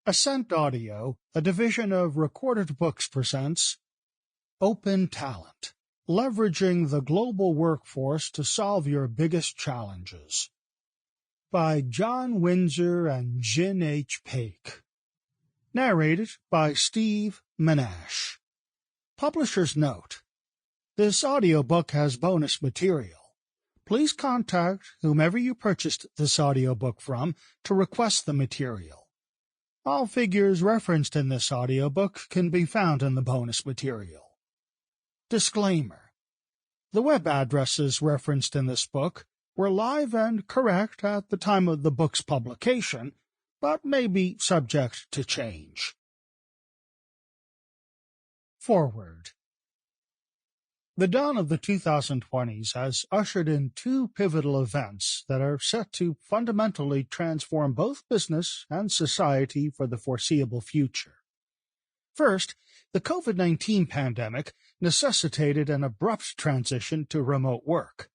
Ascent Audio, a division of Recorded Books, presents Open Talent, Leveraging the Global Workforce to Solve Your Biggest Challenges, by John Winsor and Jin Paik. Narrated by Steve Menasche. Publisher's note: this audiobook has bonus material. Please contact whomever you purchased this audiobook from to request the material. All figures referenced in this audiobook can be found in the bonus material. Disclaimer: the web addresses referenced in this book were live and correct at the time of the book's publication, but may be subject to change. Forward. The dawn of the 2020s has ushered in two pivotal events that are set to fundamentally transform both business and society for the foreseeable future. First, the COVID-19 pandemic necessitated an abrupt transition to remote work.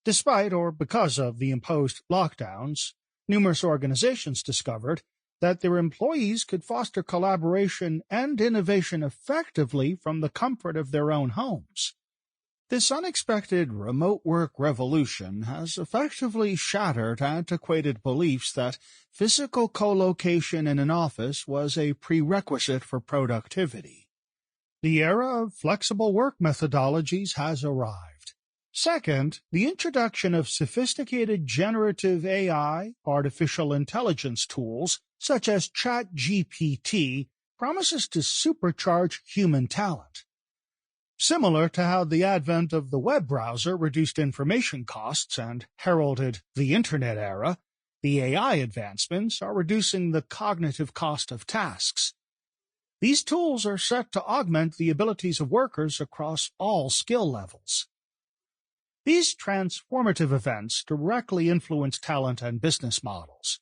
Despite or because of the imposed lockdowns, numerous organizations discovered that their employees could foster collaboration and innovation effectively from the comfort of their own homes. This unexpected remote work revolution has effectively shattered antiquated beliefs that physical co-location in an office was a prerequisite for productivity. The era of flexible work methodologies has arrived. Second, the introduction of sophisticated generative AI, artificial intelligence tools, such as ChatGPT, promises to supercharge human talent. Similar to how the advent of the web browser reduced information costs and heralded the Internet era, the AI advancements are reducing the cognitive cost of tasks. These tools are set to augment the abilities of workers across all skill levels. These transformative events directly influence talent and business models.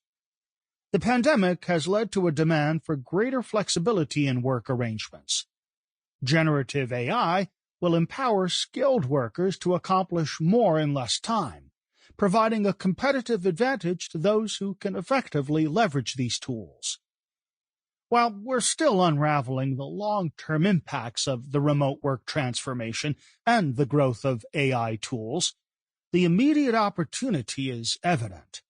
The pandemic has led to a demand for greater flexibility in work arrangements. Generative AI will empower skilled workers to accomplish more in less time, providing a competitive advantage to those who can effectively leverage these tools. While we're still unraveling the long-term impacts of the remote work transformation and the growth of AI tools, the immediate opportunity is evident.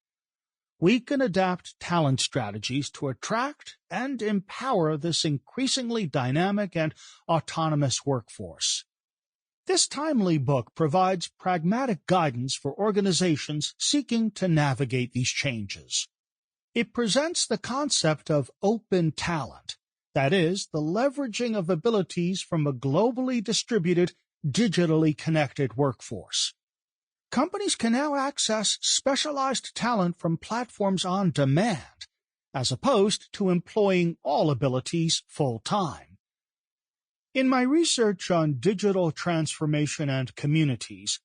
We can adapt talent strategies to attract and empower this increasingly dynamic and autonomous workforce. This timely book provides pragmatic guidance for organizations seeking to navigate these changes. It presents the concept of open talent, that is, the leveraging of abilities from a globally distributed, digitally connected workforce. Companies can now access specialized talent from platforms on demand, as opposed to employing all abilities full-time. In my research on digital transformation and communities,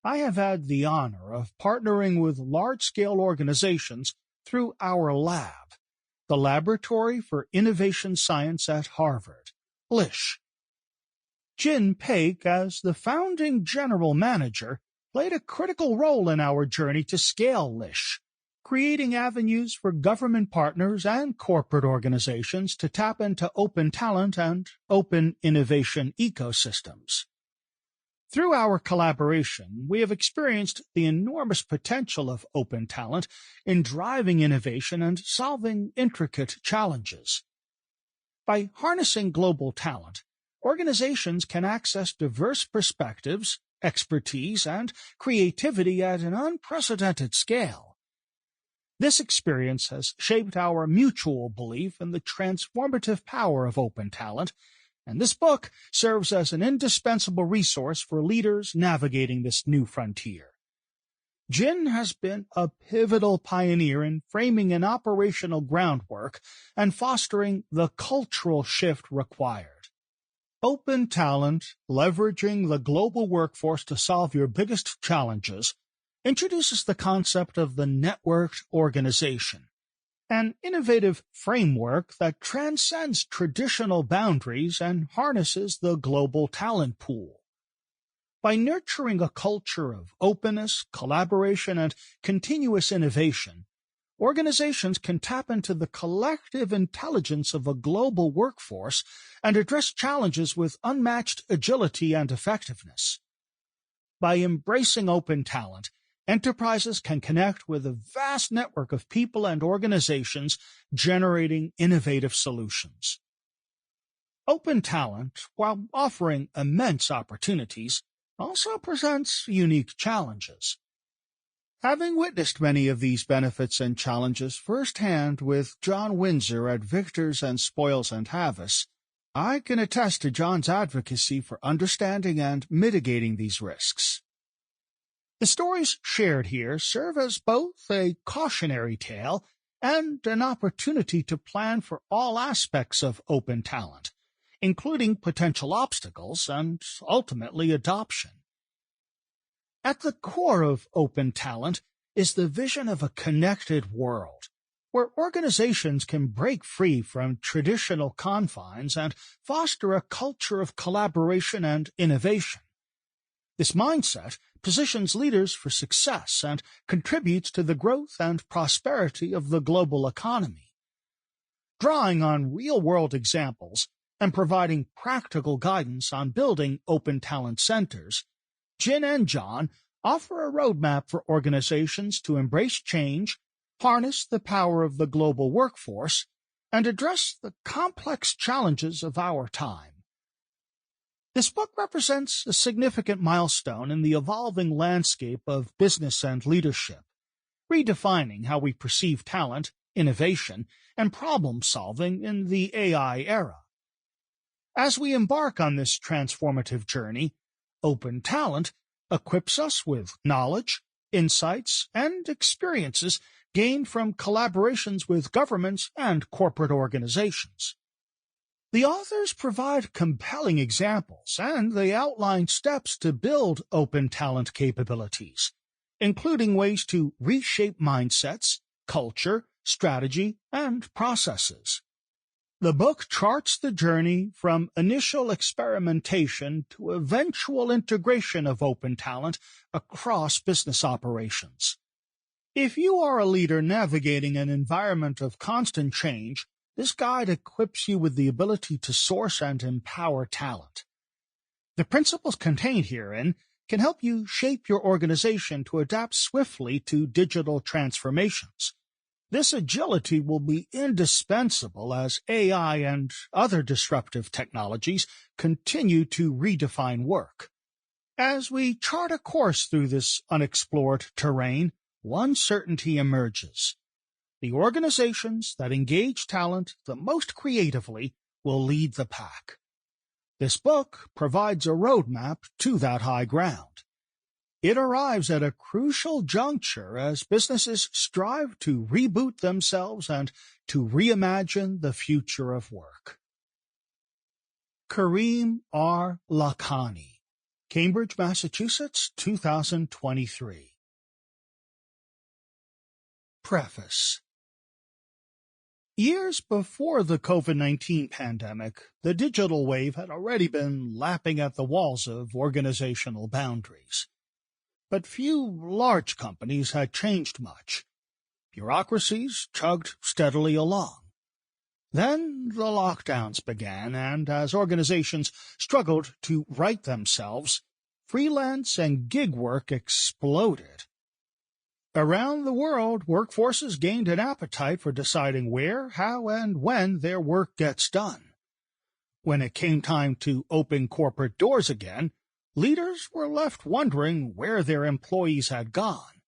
I have had the honor of partnering with large-scale organizations through our lab, the Laboratory for Innovation Science at Harvard, LISH. Jin Paik, as the founding general manager, played a critical role in our journey to scale LISH, creating avenues for government partners and corporate organizations to tap into open talent and open innovation ecosystems. Through our collaboration, we have experienced the enormous potential of open talent in driving innovation and solving intricate challenges. By harnessing global talent, organizations can access diverse perspectives, expertise, and creativity at an unprecedented scale. This experience has shaped our mutual belief in the transformative power of open talent, and this book serves as an indispensable resource for leaders navigating this new frontier. Jin has been a pivotal pioneer in framing an operational groundwork and fostering the cultural shift required. Open Talent, Leveraging the Global Workforce to Solve Your Biggest Challenges, introduces the concept of the networked organization, an innovative framework that transcends traditional boundaries and harnesses the global talent pool. By nurturing a culture of openness, collaboration, and continuous innovation, organizations can tap into the collective intelligence of a global workforce and address challenges with unmatched agility and effectiveness. By embracing open talent, enterprises can connect with a vast network of people and organizations generating innovative solutions. Open talent, while offering immense opportunities, also presents unique challenges. Having witnessed many of these benefits and challenges firsthand with John Winsor at Victors and Spoils and Harvests, I can attest to John's advocacy for understanding and mitigating these risks. The stories shared here serve as both a cautionary tale and an opportunity to plan for all aspects of open talent, including potential obstacles and, ultimately, adoption. At the core of open talent is the vision of a connected world, where organizations can break free from traditional confines and foster a culture of collaboration and innovation. This mindset positions leaders for success and contributes to the growth and prosperity of the global economy. Drawing on real-world examples and providing practical guidance on building open talent centers, Jin and John offer a roadmap for organizations to embrace change, harness the power of the global workforce, and address the complex challenges of our time. This book represents a significant milestone in the evolving landscape of business and leadership, redefining how we perceive talent, innovation, and problem-solving in the AI era. As we embark on this transformative journey, open talent equips us with knowledge, insights, and experiences gained from collaborations with governments and corporate organizations. The authors provide compelling examples, and they outline steps to build open talent capabilities, including ways to reshape mindsets, culture, strategy, and processes. The book charts the journey from initial experimentation to eventual integration of open talent across business operations. If you are a leader navigating an environment of constant change, this guide equips you with the ability to source and empower talent. The principles contained herein can help you shape your organization to adapt swiftly to digital transformations. This agility will be indispensable as AI and other disruptive technologies continue to redefine work. As we chart a course through this unexplored terrain, one certainty emerges. The organizations that engage talent the most creatively will lead the pack. This book provides a roadmap to that high ground. It arrives at a crucial juncture as businesses strive to reboot themselves and to reimagine the future of work. Kareem R. Lakhani, Cambridge, Massachusetts, 2023. Preface. Years before the COVID-19 pandemic, the digital wave had already been lapping at the walls of organizational boundaries. But few large companies had changed much. Bureaucracies chugged steadily along. Then the lockdowns began, and as organizations struggled to right themselves, freelance and gig work exploded. Around the world, workforces gained an appetite for deciding where, how, and when their work gets done. When it came time to open corporate doors again, leaders were left wondering where their employees had gone.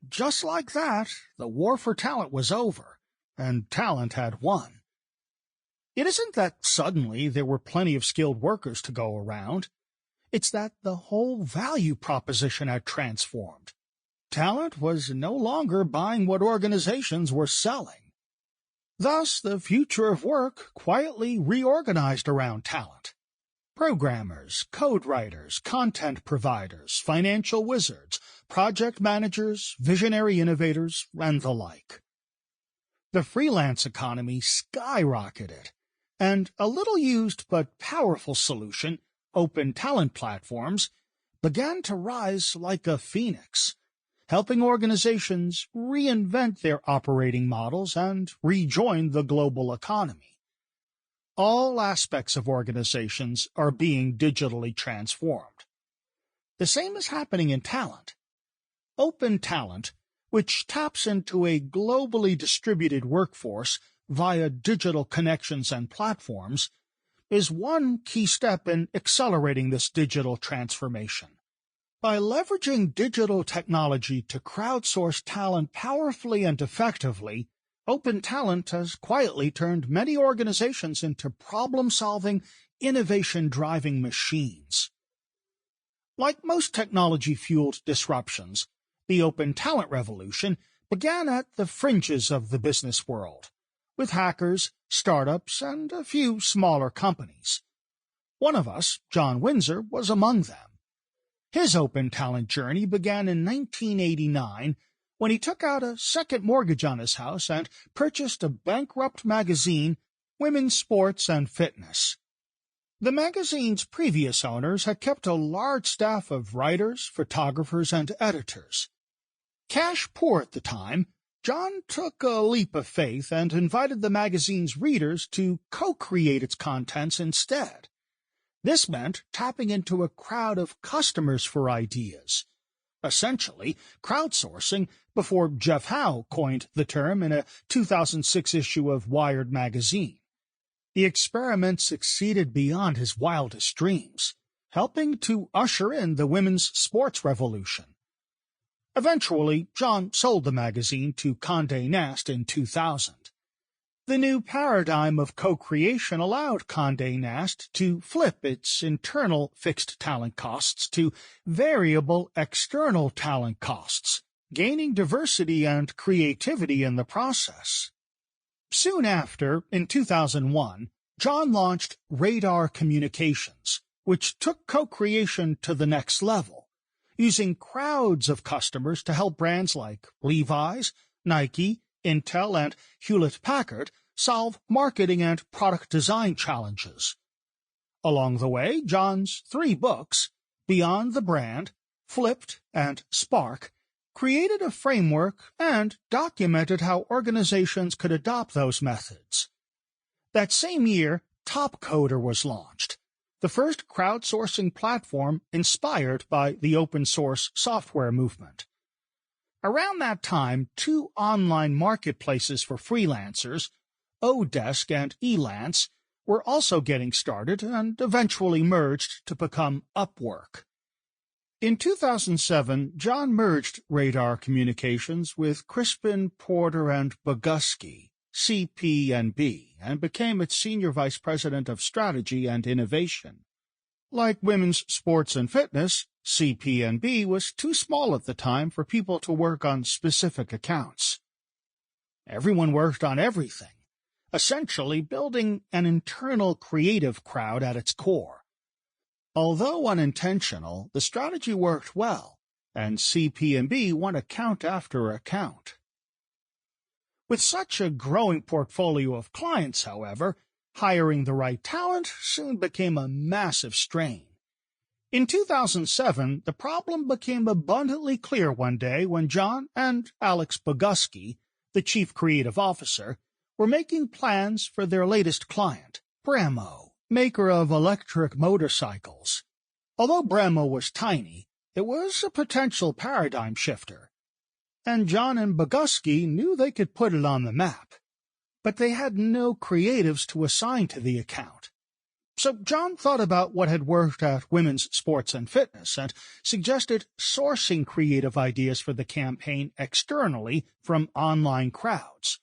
Just like that, the war for talent was over, and talent had won. It isn't that suddenly there were plenty of skilled workers to go around. It's that the whole value proposition had transformed. Talent was no longer buying what organizations were selling. Thus, the future of work quietly reorganized around talent. Programmers, code writers, content providers, financial wizards, project managers, visionary innovators, and the like. The freelance economy skyrocketed, and a little-used but powerful solution, open talent platforms, began to rise like a phoenix. helping organizations reinvent their operating models and rejoin the global economy. All aspects of organizations are being digitally transformed. The same is happening in talent. Open talent, which taps into a globally distributed workforce via digital connections and platforms, is one key step in accelerating this digital transformation. By leveraging digital technology to crowdsource talent powerfully and effectively, open talent has quietly turned many organizations into problem-solving, innovation-driving machines. Like most technology-fueled disruptions, the open talent revolution began at the fringes of the business world, with hackers, startups, and a few smaller companies. One of us, John Winsor, was among them. His open talent journey began in 1989 when he took out a second mortgage on his house and purchased a bankrupt magazine, Women's Sports and Fitness. The magazine's previous owners had kept a large staff of writers, photographers, and editors. Cash poor at the time, John took a leap of faith and invited the magazine's readers to co-create its contents instead. This meant tapping into a crowd of customers for ideas, essentially crowdsourcing before Jeff Howe coined the term in a 2006 issue of Wired magazine. The experiment succeeded beyond his wildest dreams, helping to usher in the women's sports revolution. Eventually, John sold the magazine to Condé Nast in 2000. The new paradigm of co-creation allowed Condé Nast to flip its internal fixed talent costs to variable external talent costs, gaining diversity and creativity in the process. Soon after, in 2001, John launched Radar Communications, which took co-creation to the next level, using crowds of customers to help brands like Levi's, Nike, Intel, and Hewlett-Packard solve marketing and product design challenges. Along the way, John's 3 books, Beyond the Brand, Flipped, and Spark, created a framework and documented how organizations could adopt those methods. That same year, Topcoder was launched, the first crowdsourcing platform inspired by the open-source software movement. Around that time, 2 online marketplaces for freelancers, Odesk and Elance, were also getting started and eventually merged to become Upwork. In 2007, John merged Radar Communications with Crispin, Porter and Bogusky, CP&B, and became its Senior Vice President of Strategy and Innovation. Like Women's Sports and Fitness, CP&B was too small at the time for people to work on specific accounts. Everyone worked on everything, essentially building an internal creative crowd at its core. Although unintentional, the strategy worked well, and CP&B won account after account. With such a growing portfolio of clients, however, hiring the right talent soon became a massive strain. In 2007, the problem became abundantly clear one day when John and Alex Bogusky, the chief creative officer, were making plans for their latest client, Bramo, maker of electric motorcycles. Although Bramo was tiny, it was a potential paradigm shifter, and John and Bogusky knew they could put it on the map. But they had no creatives to assign to the account. So John thought about what had worked at Women's Sports and Fitness and suggested sourcing creative ideas for the campaign externally from online crowds.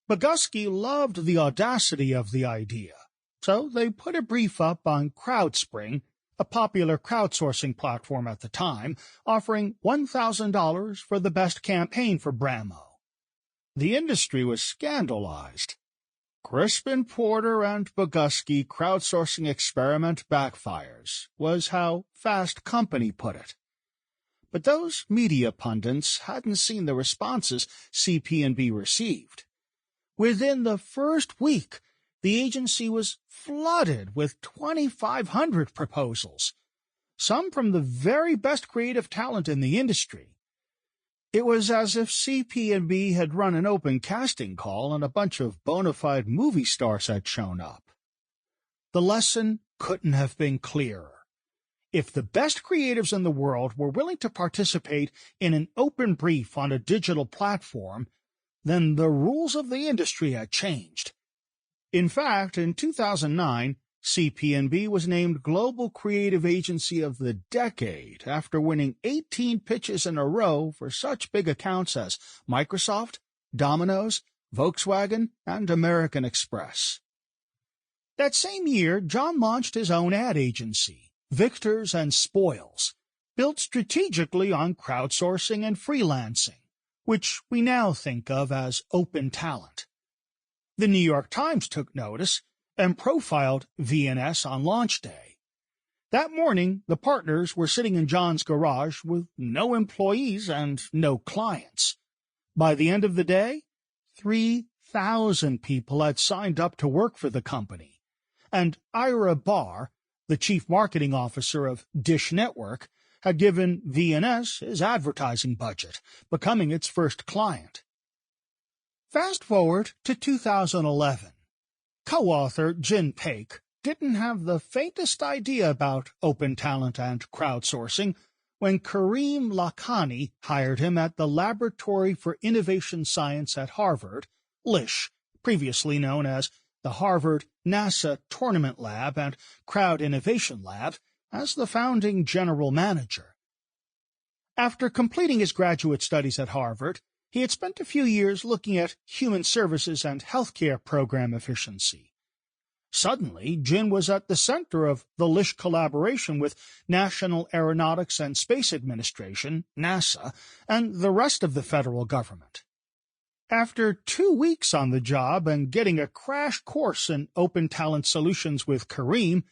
Bogusky loved the audacity of the idea, so they put a brief up on CrowdSpring, a popular crowdsourcing platform at the time, offering $1,000 for the best campaign for Bramo. The industry was scandalized. Crispin, Porter, and Bogusky crowdsourcing experiment backfires, was how Fast Company put it. But those media pundits hadn't seen the responses CP&B received. Within the first week, the agency was flooded with 2,500 proposals, some from the very best creative talent in the industry. It was as if CP&B had run an open casting call and a bunch of bona fide movie stars had shown up. The lesson couldn't have been clearer. If the best creatives in the world were willing to participate in an open brief on a digital platform, then the rules of the industry had changed. In fact, in 2009, CP&B was named Global Creative Agency of the Decade after winning 18 pitches in a row for such big accounts as Microsoft, Domino's, Volkswagen, and American Express. That same year, John launched his own ad agency, Victors and Spoils, built strategically on crowdsourcing and freelancing, which we now think of as open talent. The New York Times took notice and profiled V&S on launch day. That morning, the partners were sitting in John's garage with no employees and no clients. By the end of the day, 3,000 people had signed up to work for the company, and Ira Barr, the chief marketing officer of Dish Network, had given V&S his advertising budget, becoming its first client. Fast forward to 2011. Co-author Jin Paik didn't have the faintest idea about open talent and crowdsourcing when Kareem Lakhani hired him at the Laboratory for Innovation Science at Harvard, LISH, previously known as the Harvard NASA Tournament Lab and Crowd Innovation Lab, as the founding general manager. After completing his graduate studies at Harvard, he had spent a few years looking at human services and healthcare program efficiency. Suddenly, Jin was at the center of the LISH collaboration with National Aeronautics and Space Administration, NASA, and the rest of the federal government. After 2 weeks on the job and getting a crash course in open talent solutions with Kareem,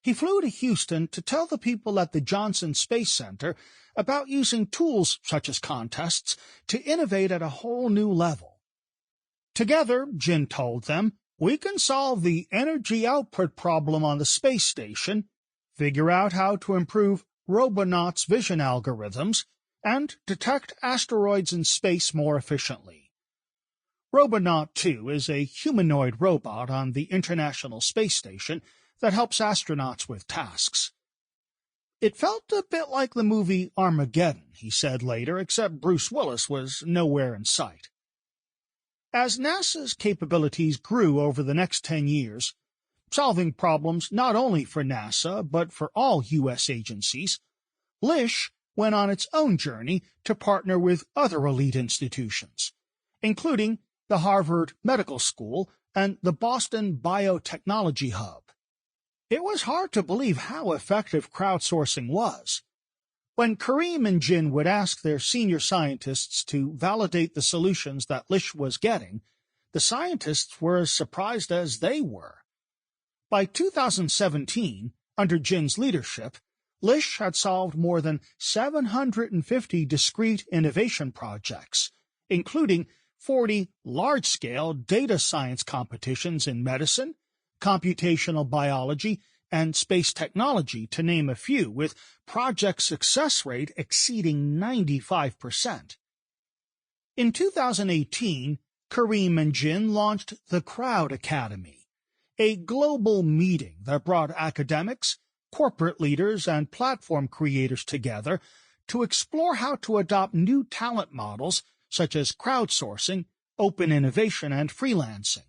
he flew to Houston to tell the people at the Johnson Space Center about using tools such as contests to innovate at a whole new level. Together, Jin told them, we can solve the energy output problem on the space station, figure out how to improve Robonauts' vision algorithms, and detect asteroids in space more efficiently. Robonaut 2 is a humanoid robot on the International Space Station that helps astronauts with tasks. It felt a bit like the movie Armageddon, he said later, except Bruce Willis was nowhere in sight. As NASA's capabilities grew over the next 10 years, solving problems not only for NASA but for all U.S. agencies, LISH went on its own journey to partner with other elite institutions, including the Harvard Medical School and the Boston Biotechnology Hub. It was hard to believe how effective crowdsourcing was. When Kareem and Jin would ask their senior scientists to validate the solutions that LISH was getting, the scientists were as surprised as they were. By 2017, under Jin's leadership, LISH had solved more than 750 discrete innovation projects, including 40 large-scale data science competitions in medicine, computational biology, and space technology, to name a few, with project success rate exceeding 95%. In 2018, Kareem and Jin launched the Crowd Academy, a global meeting that brought academics, corporate leaders, and platform creators together to explore how to adopt new talent models such as crowdsourcing, open innovation, and freelancing.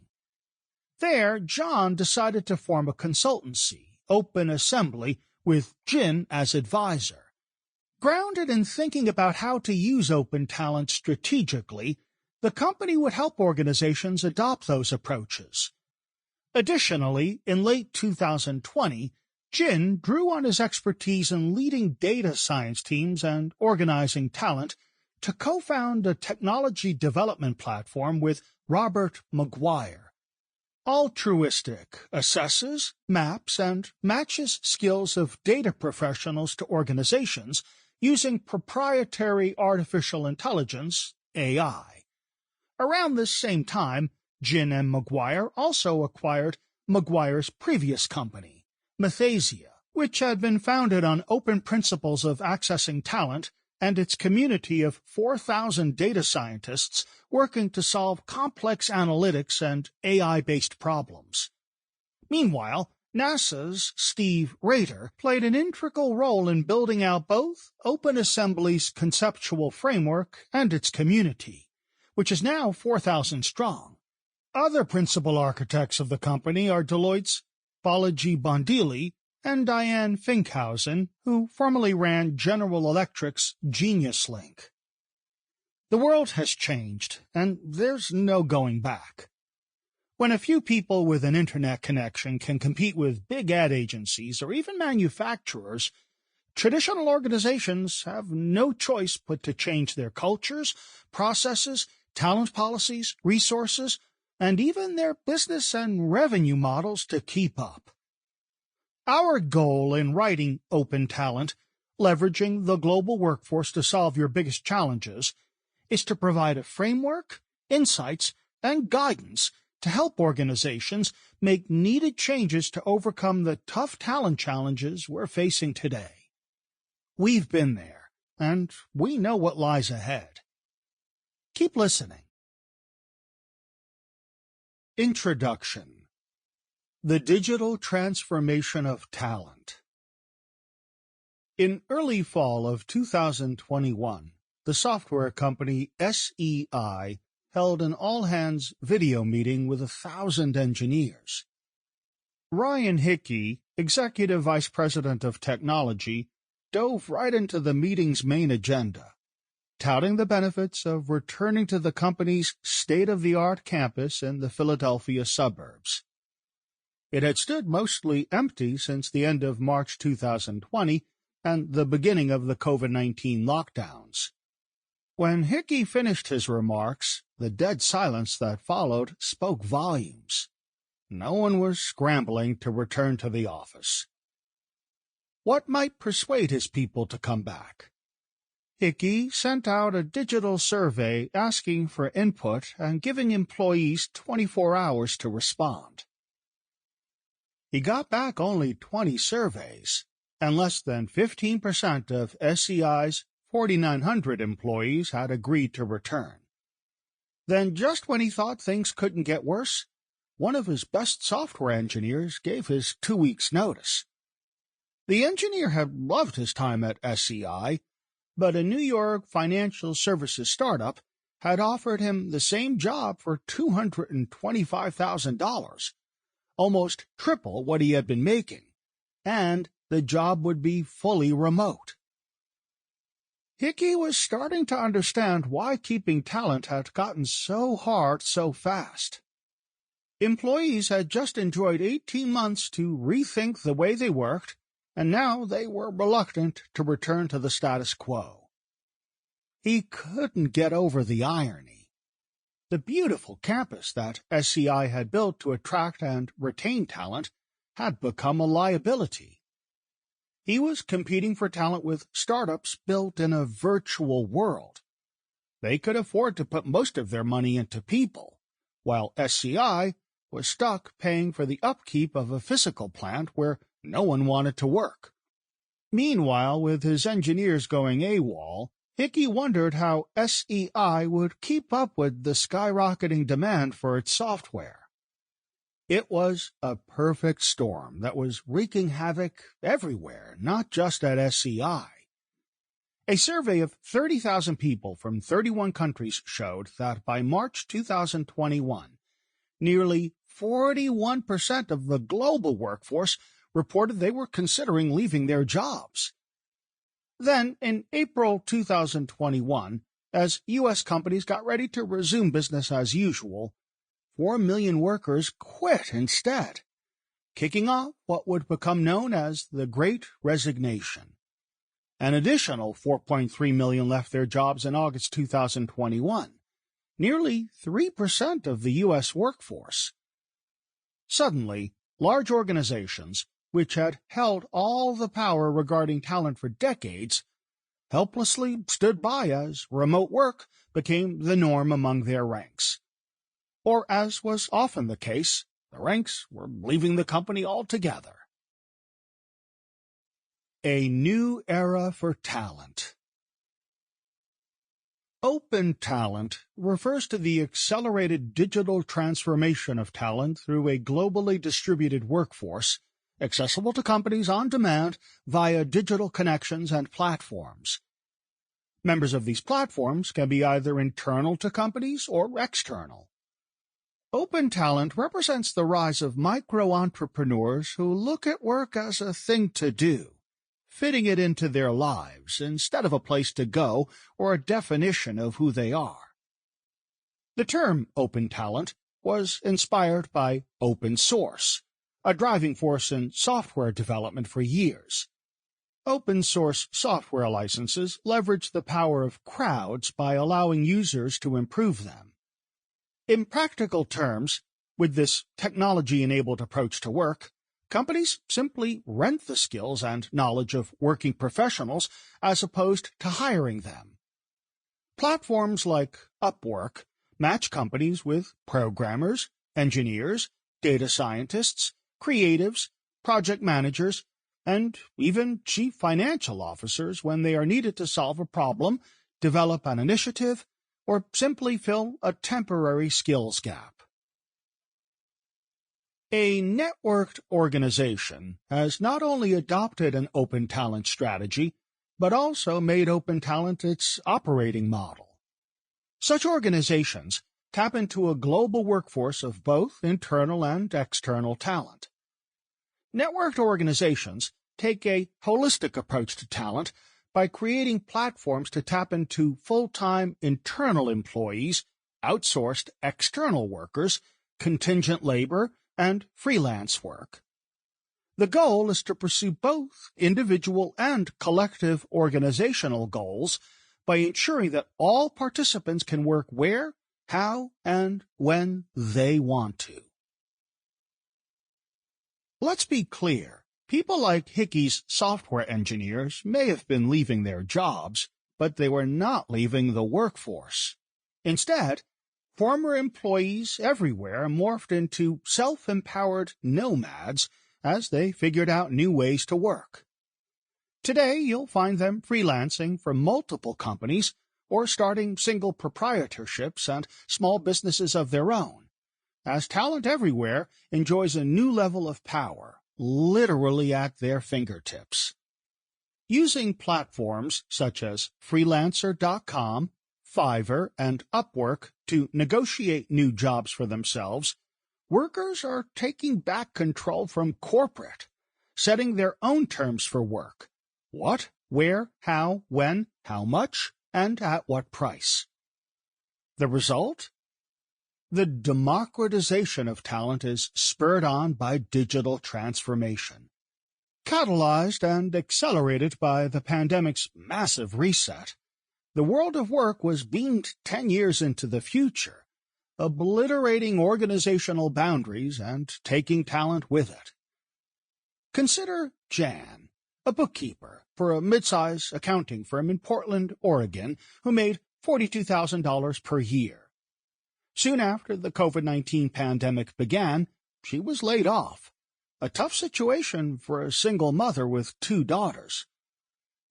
There, John decided to form a consultancy, Open Assembly, with Jin as advisor. Grounded in thinking about how to use open talent strategically, the company would help organizations adopt those approaches. Additionally, in late 2020, Jin drew on his expertise in leading data science teams and organizing talent to co-found a technology development platform with Robert McGuire. Altruistic assesses, maps, and matches skills of data professionals to organizations using proprietary artificial intelligence, AI. Around this same time, Jin and McGuire also acquired McGuire's previous company, Mathasia, which had been founded on open principles of accessing talent and its community of 4,000 data scientists working to solve complex analytics and AI-based problems. Meanwhile, NASA's Steve Rader played an integral role in building out both OpenAssembly's conceptual framework and its community, which is now 4,000 strong. Other principal architects of the company are Deloitte's Balaji Bandili and Diane Finkhausen, who formerly ran General Electric's Genius Link. The world has changed, and there's no going back. When a few people with an internet connection can compete with big ad agencies or even manufacturers, traditional organizations have no choice but to change their cultures, processes, talent policies, resources, and even their business and revenue models to keep up. Our goal in writing Open Talent, leveraging the global workforce to solve your biggest challenges, is to provide a framework, insights, and guidance to help organizations make needed changes to overcome the tough talent challenges we're facing today. We've been there, and we know what lies ahead. Keep listening. Introduction. The Digital Transformation of Talent. In early fall of 2021, the software company SEI held an all-hands video meeting with 1,000 engineers. Ryan Hickey, Executive Vice President of Technology, dove right into the meeting's main agenda, touting the benefits of returning to the company's state-of-the-art campus in the Philadelphia suburbs. It had stood mostly empty since the end of March 2020 and the beginning of the COVID-19 lockdowns. When Hickey finished his remarks, the dead silence that followed spoke volumes. No one was scrambling to return to the office. What might persuade his people to come back? Hickey sent out a digital survey asking for input and giving employees 24 hours to respond. He got back only 20 surveys, and less than 15% of SEI's 4,900 employees had agreed to return. Then, just when he thought things couldn't get worse, one of his best software engineers gave his 2 weeks' notice. The engineer had loved his time at SEI, but a New York financial services startup had offered him the same job for $225,000, almost triple what he had been making, and the job would be fully remote. Hickey was starting to understand why keeping talent had gotten so hard so fast. Employees had just enjoyed 18 months to rethink the way they worked, and now they were reluctant to return to the status quo. He couldn't get over the irony. The beautiful campus that SEI had built to attract and retain talent had become a liability. He was competing for talent with startups built in a virtual world. They could afford to put most of their money into people, while SEI was stuck paying for the upkeep of a physical plant where no one wanted to work. Meanwhile, with his engineers going AWOL, Hickey wondered how SEI would keep up with the skyrocketing demand for its software. It was a perfect storm that was wreaking havoc everywhere, not just at SEI. A survey of 30,000 people from 31 countries showed that by March 2021, nearly 41% of the global workforce reported they were considering leaving their jobs. Then, in April 2021, as U.S. companies got ready to resume business as usual, 4 million workers quit instead, kicking off what would become known as the Great Resignation. An additional 4.3 million left their jobs in August 2021, nearly 3% of the U.S. workforce. Suddenly, large organizations, which had held all the power regarding talent for decades, helplessly stood by as remote work became the norm among their ranks. Or, as was often the case, the ranks were leaving the company altogether. A new era for talent. Open talent refers to the accelerated digital transformation of talent through a globally distributed workforce, accessible to companies on demand via digital connections and platforms. Members of these platforms can be either internal to companies or external. Open talent represents the rise of micro-entrepreneurs who look at work as a thing to do, fitting it into their lives instead of a place to go or a definition of who they are. The term open talent was inspired by open source, a driving force in software development for years. Open source software licenses leverage the power of crowds by allowing users to improve them. In practical terms, with this technology-enabled approach to work, companies simply rent the skills and knowledge of working professionals as opposed to hiring them. Platforms like Upwork match companies with programmers, engineers, data scientists, creatives, project managers, and even chief financial officers when they are needed to solve a problem, develop an initiative, or simply fill a temporary skills gap. A networked organization has not only adopted an open talent strategy, but also made open talent its operating model. Such organizations tap into a global workforce of both internal and external talent. Networked organizations take a holistic approach to talent by creating platforms to tap into full-time internal employees, outsourced external workers, contingent labor, and freelance work. The goal is to pursue both individual and collective organizational goals by ensuring that all participants can work where, how, and when they want to. Let's be clear. People like Hickey's software engineers may have been leaving their jobs, but they were not leaving the workforce. Instead, former employees everywhere morphed into self-empowered nomads as they figured out new ways to work. Today, you'll find them freelancing for multiple companies or starting single proprietorships and small businesses of their own, as talent everywhere enjoys a new level of power, literally at their fingertips. Using platforms such as freelancer.com, Fiverr, and Upwork to negotiate new jobs for themselves, workers are taking back control from corporate, setting their own terms for work: what, where, how, when, how much, and at what price. The result? The democratization of talent is spurred on by digital transformation. Catalyzed and accelerated by the pandemic's massive reset, the world of work was beamed 10 years into the future, obliterating organizational boundaries and taking talent with it. Consider Jan, a bookkeeper for a mid-size accounting firm in Portland, Oregon, who made $42,000 per year. Soon after the COVID-19 pandemic began, she was laid off, a tough situation for a single mother with 2 daughters.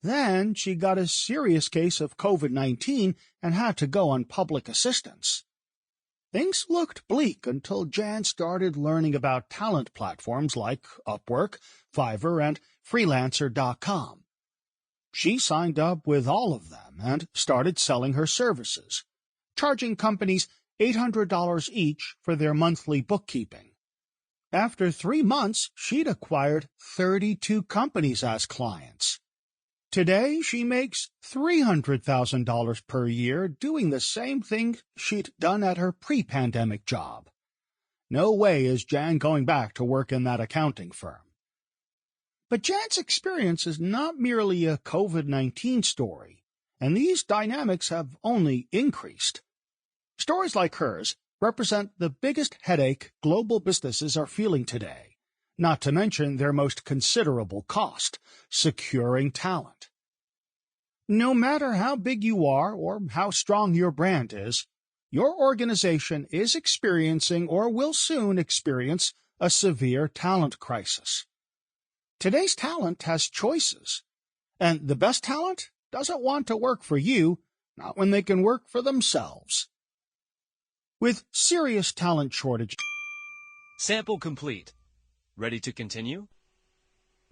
Then she got a serious case of COVID-19 and had to go on public assistance. Things looked bleak until Jan started learning about talent platforms like Upwork, Fiverr, and freelancer.com. She signed up with all of them and started selling her services, charging companies $800 each for their monthly bookkeeping. After 3 months, she'd acquired 32 companies as clients. Today, she makes $300,000 per year doing the same thing she'd done at her pre-pandemic job. No way is Jan going back to work in that accounting firm. But Jan's experience is not merely a COVID-19 story, and these dynamics have only increased. Stories like hers represent the biggest headache global businesses are feeling today, not to mention their most considerable cost: securing talent. No matter how big you are or how strong your brand is, your organization is experiencing or will soon experience a severe talent crisis. Today's talent has choices, and the best talent doesn't want to work for you, not when they can work for themselves. With serious talent shortage. Sample complete. Ready to continue?